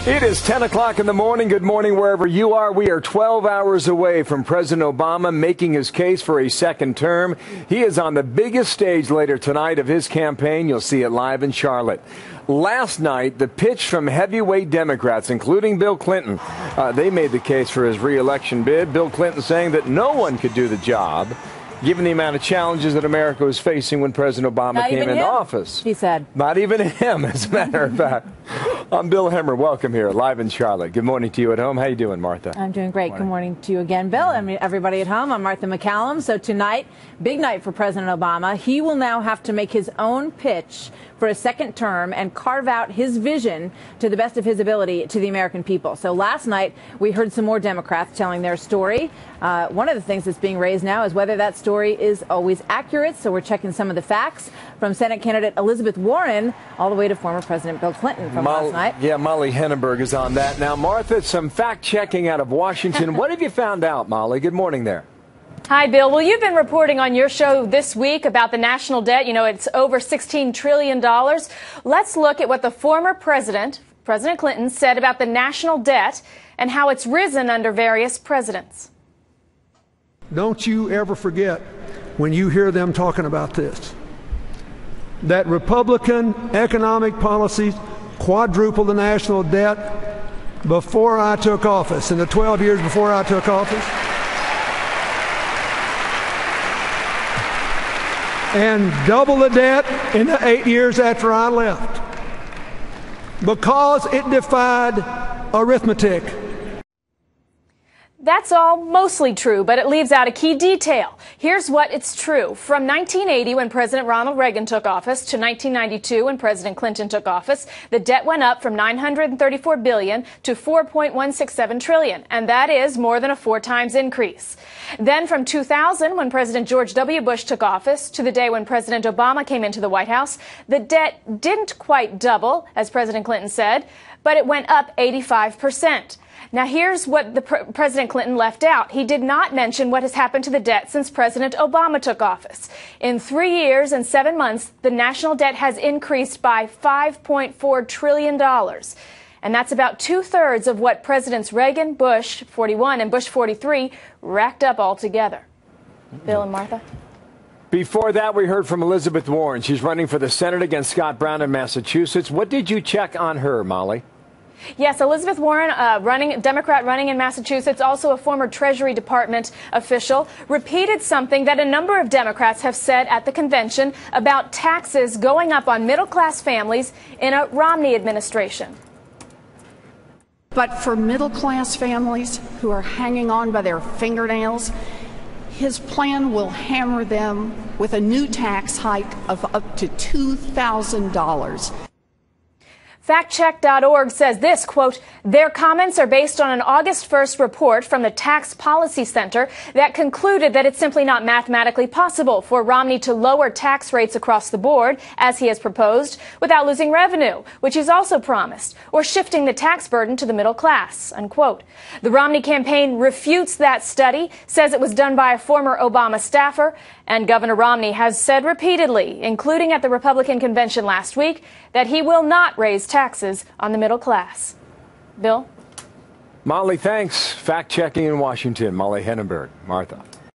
It is 10 o'clock in the morning. Good morning wherever you are. We are 12 hours away from President Obama making his case for a second term. He is on the biggest stage later tonight of his campaign. You'll see it live in Charlotte. Last night, the pitch from heavyweight Democrats, including Bill Clinton, they made the case for his re-election bid. Bill Clinton saying that no one could do the job, given the amount of challenges that America was facing when President Obama came into office. He said. Not even him, as a matter of fact. I'm Bill Hemmer. Welcome here, live in Charlotte. Good morning to you at home. How you doing, Martha? I'm doing great. Good morning to you again, Bill. I mean, everybody at home. I'm Martha McCallum. So tonight, big night for President Obama. He will now have to make his own pitch for a second term and carve out his vision to the best of his ability to the American people. So last night, we heard some more Democrats telling their story. One of the things that's being raised now is whether that story is always accurate. So we're checking some of the facts from Senate candidate Elizabeth Warren all the way to former President Bill Clinton from last night. Yeah, Molly Hennenberg is on that. Now, Martha, some fact checking out of Washington. What have you found out, Molly? Good morning there. Hi, Bill. Well, you've been reporting on your show this week about the national debt. You know, it's over $16 trillion. Let's look at what the former president, President Clinton, said about the national debt and how it's risen under various presidents. Don't you ever forget when you hear them talking about this, that Republican economic policies quadrupled the national debt before I took office, in the 12 years before I took office. And double the debt in the 8 years after I left, because it defied arithmetic. That's all mostly true, but it leaves out a key detail. Here's what it's true. From 1980, when President Ronald Reagan took office, to 1992, when President Clinton took office, the debt went up from $934 billion to $4.167 trillion, and that is more than a 4 times increase. Then from 2000, when President George W. Bush took office, to the day when President Obama came into the White House, the debt didn't quite double, as President Clinton said, but it went up 85%. Now, here's what President Clinton left out. He did not mention what has happened to the debt since President Obama took office. In 3 years and 7 months, the national debt has increased by $5.4 trillion. And that's about 2/3 of what Presidents Reagan, Bush 41, and Bush 43 racked up altogether. Bill and Martha? Before that, we heard from Elizabeth Warren. She's running for the Senate against Scott Brown in Massachusetts. What did you check on her, Molly? Yes, Elizabeth Warren, Democrat running in Massachusetts, also a former Treasury Department official, repeated something that a number of Democrats have said at the convention about taxes going up on middle-class families in a Romney administration. But for middle-class families who are hanging on by their fingernails, his plan will hammer them with a new tax hike of up to $2,000. Factcheck.org says this, quote, their comments are based on an August 1st report from the Tax Policy Center that concluded that it's simply not mathematically possible for Romney to lower tax rates across the board, as he has proposed, without losing revenue, which he's also promised, or shifting the tax burden to the middle class, unquote. The Romney campaign refutes that study, says it was done by a former Obama staffer, and Governor Romney has said repeatedly, including at the Republican convention last week, that he will not raise taxes on the middle class. Bill? Molly, thanks. Fact checking in Washington. Molly Hennenberg. Martha.